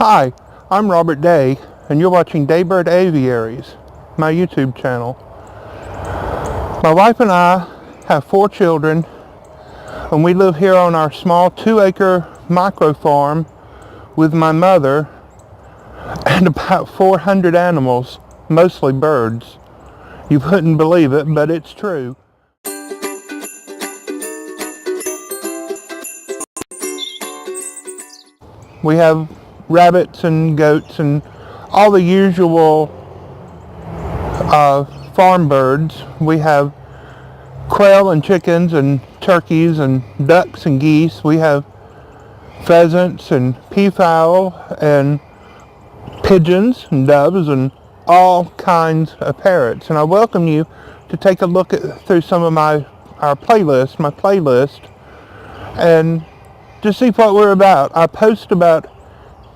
Hi, I'm Robert Day, and you're watching Daybird Aviaries, my YouTube channel. My wife and I have 4 children, and we live here on our small 2-acre micro farm with my mother and about 400 animals, mostly birds. You wouldn't believe it, but it's true. We have rabbits and goats and all the usual farm birds. We have quail and chickens and turkeys and ducks and geese. We have pheasants and peafowl and pigeons and doves and all kinds of parrots. And I welcome you to take a look through some of my playlist, and to see what we're about. I post about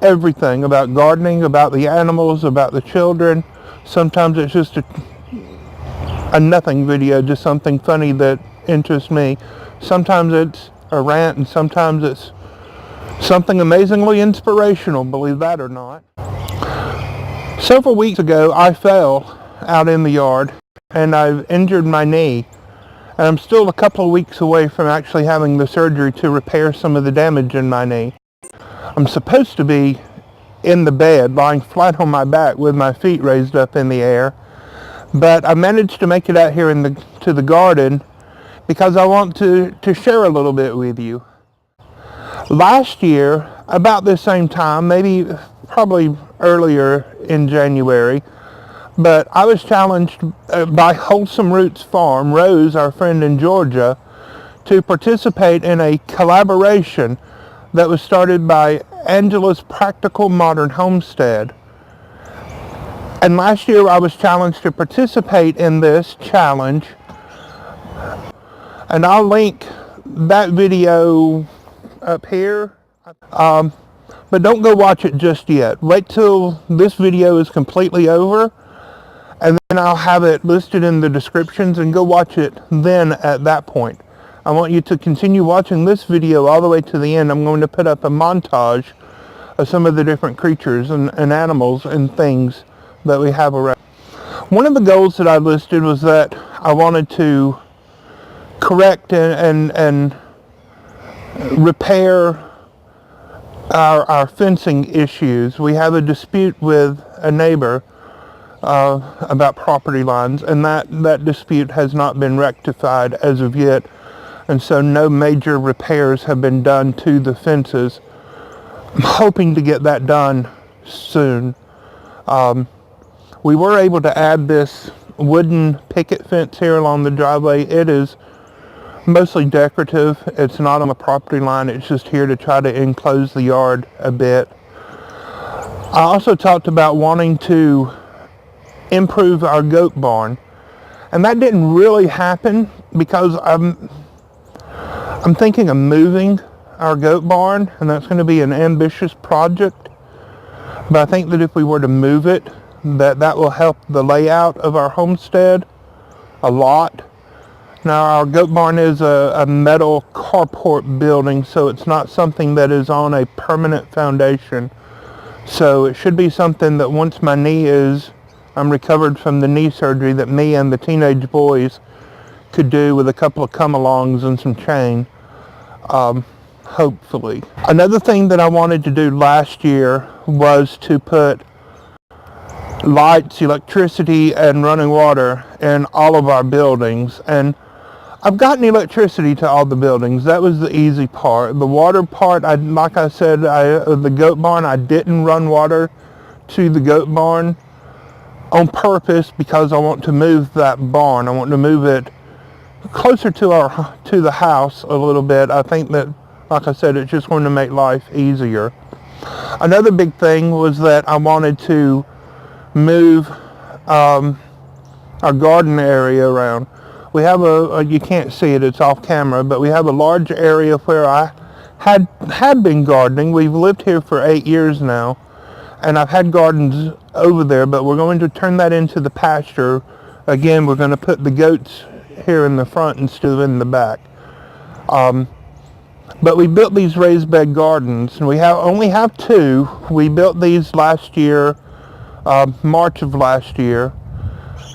everything, about gardening, about the animals, about the children. Sometimes it's just a nothing video, just something funny that interests me. Sometimes it's a rant, and sometimes it's something amazingly inspirational, believe that or not. Several weeks ago, I fell out in the yard and I've injured my knee. And I'm still a couple of weeks away from actually having the surgery to repair some of the damage in my knee. I'm supposed to be in the bed, lying flat on my back with my feet raised up in the air. But I managed to make it out here to the garden because I want to share a little bit with you. Last year, about this same time, probably earlier in January, but I was challenged by Wholesome Roots Farm, Rose, our friend in Georgia, to participate in a collaboration that was started by Angela's Practical Modern Homestead. And last year I was challenged to participate in this challenge, and I'll link that video up here. But don't go watch it just yet. Wait till this video is completely over, and then I'll have it listed in the descriptions, and go watch it then at that point. I want you to continue watching this video all the way to the end. I'm going to put up a montage of some of the different creatures and animals and things that we have around. One of the goals that I listed was that I wanted to correct and repair our fencing issues. We have a dispute with a neighbor about property lines, and that dispute has not been rectified as of yet, and so no major repairs have been done to the fences. I'm hoping to get that done soon. We were able to add this wooden picket fence here along the driveway. It is mostly decorative. It's not on the property line. It's just here to try to enclose the yard a bit. I also talked about wanting to improve our goat barn, and that didn't really happen because I'm thinking of moving our goat barn, and that's going to be an ambitious project. But I think that if we were to move it, that will help the layout of our homestead a lot. Now, our goat barn is a metal carport building, so it's not something that is on a permanent foundation. So it should be something that once I'm recovered from the knee surgery, that me and the teenage boys could do with a couple of come-alongs and some chain, hopefully. Another thing that I wanted to do last year was to put lights, electricity, and running water in all of our buildings. And I've gotten electricity to all the buildings. That was the easy part. The water part, like I said, the goat barn, I didn't run water to the goat barn on purpose because I want to move that barn. I want to move it closer to the house a little bit. I think that, like I said, it's just going to make life easier. Another big thing was that I wanted to move our garden area around. We have you can't see it, it's off camera, but we have a large area where I had been gardening. We've lived here for 8 years now, and I've had gardens over there, but we're going to turn that into the pasture. Again, we're going to put the goats here in the front instead of in the back. But we built these raised bed gardens, and we only have two. We built these last year, March of last year,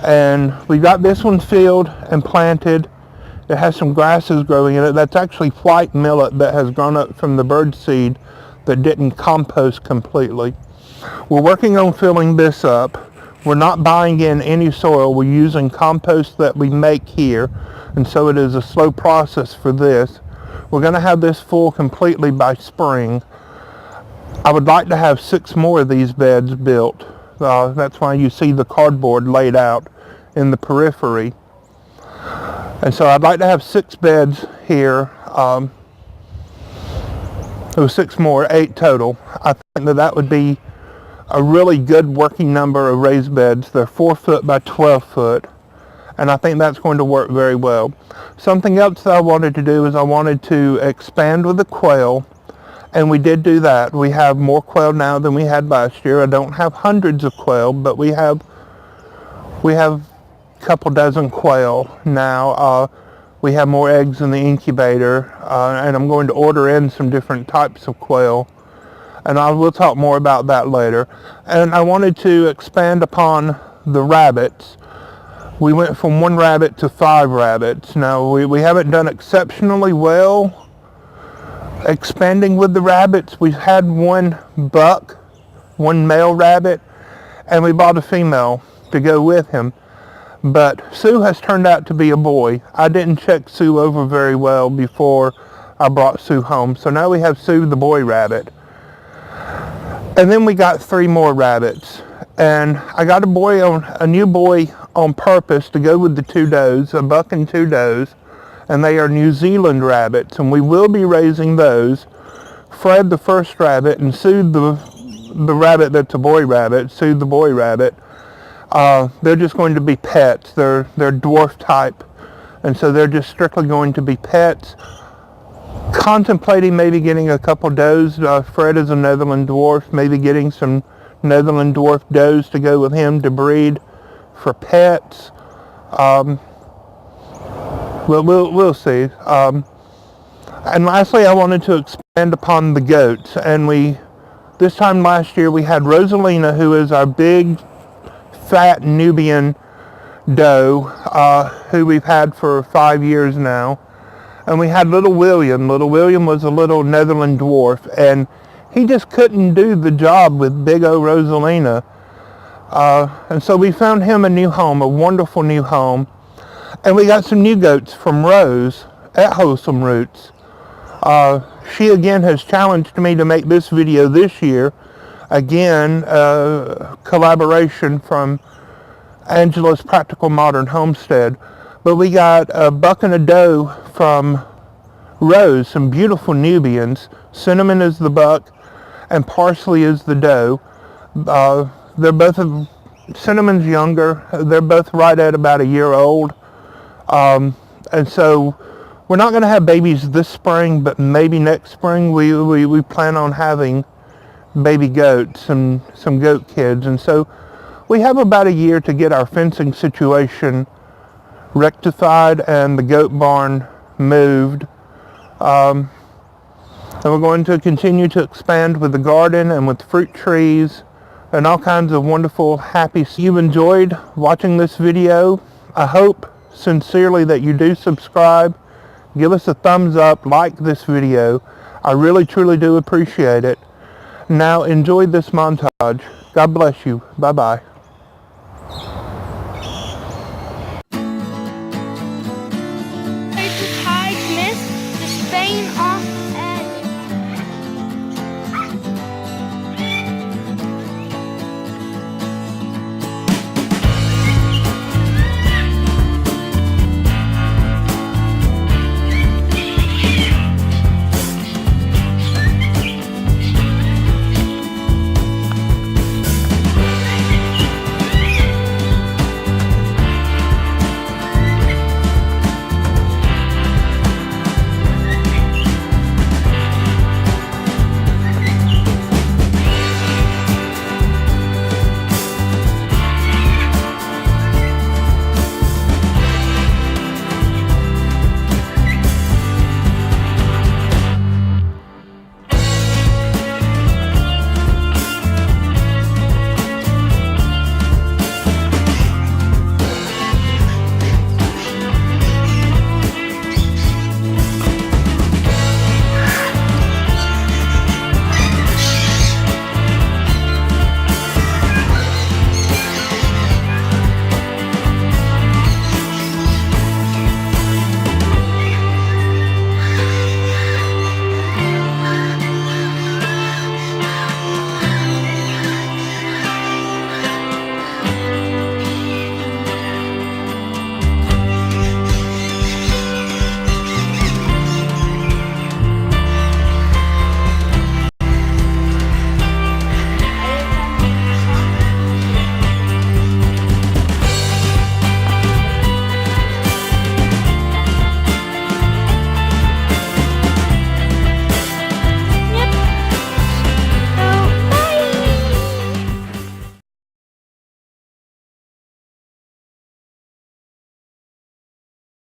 and we got this one filled and planted. It has some grasses growing in it. That's actually white millet that has grown up from the bird seed that didn't compost completely. We're working on filling this up. We're not buying in any soil. We're using compost that we make here, and so it is a slow process for this. We're going to have this full completely by spring. I would like to have 6 more of these beds built. That's why you see the cardboard laid out in the periphery. And so I'd like to have 6 beds here. There was 6 more, 8 total. I think that would be a really good working number of raised beds. They're 4 foot by 12 foot. And I think that's going to work very well. Something else that I wanted to do is I wanted to expand with the quail, and we did do that. We have more quail now than we had last year. I don't have hundreds of quail, but we have a couple dozen quail now. We have more eggs in the incubator, and I'm going to order in some different types of quail, and I will talk more about that later. And I wanted to expand upon the rabbits. We went from 1 rabbit to 5 rabbits. Now, we haven't done exceptionally well expanding with the rabbits. We've had 1 buck, 1 male rabbit, and we bought a female to go with him. But Sue has turned out to be a boy. I didn't check Sue over very well before I brought Sue home. So now we have Sue the boy rabbit. And then we got 3 more rabbits. And I got a new boy on purpose to go with the 2 does, a buck and 2 does, and they are New Zealand rabbits, and we will be raising those. Fred the first rabbit and Sue the rabbit that's a boy rabbit, Sue the boy rabbit, they're just going to be pets. They're dwarf type, and so they're just strictly going to be pets. Contemplating maybe getting a couple does. Fred is a Netherland dwarf, maybe getting some Netherland dwarf does to go with him to breed for pets. We'll see. And lastly, I wanted to expand upon the goats. And this time last year we had Rosalina, who is our big fat Nubian doe, who we've had for 5 years now. And we had little William. Little William was a little Netherland dwarf, and he just couldn't do the job with big O Rosalina. And so we found him a new home, a wonderful new home. And we got some new goats from Rose at Wholesome Roots. She again has challenged me to make this video this year. Again, collaboration from Angela's Practical Modern Homestead. But we got a buck and a doe from Rose, some beautiful Nubians. Cinnamon is the buck and Parsley is the doe. They're both, Cinnamon's younger. They're both right at about a year old. And so we're not going to have babies this spring, but maybe next spring we plan on having baby goats and some goat kids. And so we have about a year to get our fencing situation rectified and the goat barn moved. And we're going to continue to expand with the garden and with fruit trees and all kinds of wonderful, happy. You've enjoyed watching this video. I hope sincerely that you do subscribe. Give us a thumbs up, like this video. I really, truly do appreciate it. Now enjoy this montage. God bless you. Bye-bye.